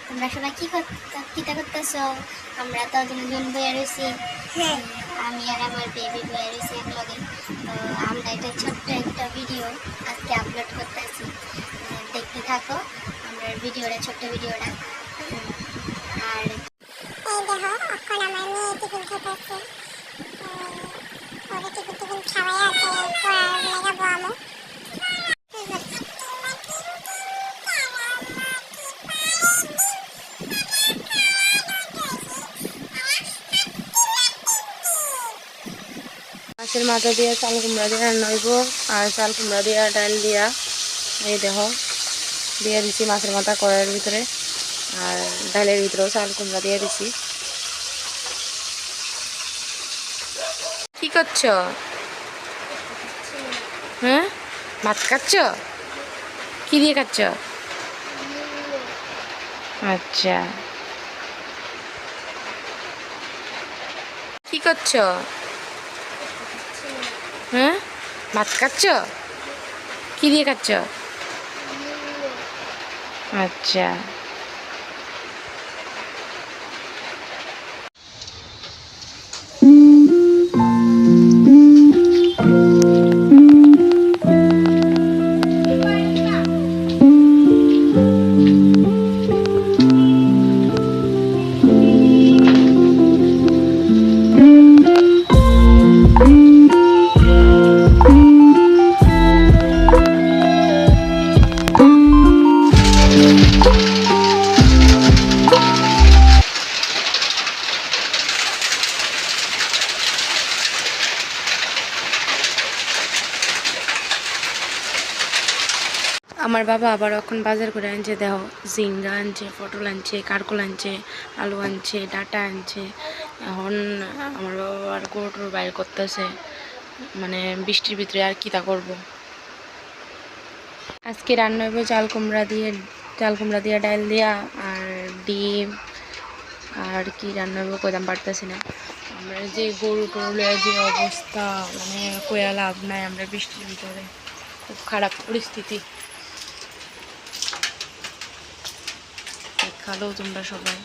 তোমরা সবাই কিতা করতেছো? আমরা তো দুজন বইয়া রয়েছি, আমি আর আমার বেবি বইয়া রয়েছি একলগে। তো আমরা এটা ছোট্ট একটা ভিডিও আজকে আপলোড করতেছি, দেখতে থাকো আমরা ভিডিওটা, ছোট্ট ভিডিওটা। আর এই দেখো এখন আমার মেয়ে টিফিন খেতেছে, ওরা টিফিন খাওয়াই আছে, পড়ার লাগাবো আমো। মাছের মাথা দিয়ে চাল কুমড়া দিয়ে রান্না হইব, আর চাল কুমড়া দিয়া ডাল দিয়া এই দেখো দিয়ে দিছি মাছের মাথা কড়াইয়ের ভিতরে, আর ডালের ভিতরেও চাল কুমড়া দিয়ে দিছি। কি করছো? হ্যাঁ, ভাত খাচ্ছ? কি দিয়ে খাচ্ছ? আচ্ছা, কি করছো? হ্যাঁ, ভাত খাচ্ছ? কি দিয়ে খাচ্ছ? আচ্ছা, আমার বাবা আবার এখন বাজার করে আনছে, দেখো ঝিঙ্গা আনছে, পটল আনছে, কারকল আনছে, আলু আনছে, ডাটা আনছে। এখন আমার বাবা আর গরুর বাইর করতেছে, মানে বৃষ্টির ভিতরে আর কি তা করবো। আজকে রান্না হইব চাল কুমড়া দিয়ে ডাল দিয়া আর ডিম, আর কি রান্না হইব কইতাম পারতেছি না। আমরা যে গরু টরুলের যে অবস্থা, মানে কইয়া লাভ নাই, আমরা বৃষ্টির ভিতরে খুব খারাপ পরিস্থিতি। দেখালো তোমরা সবাই।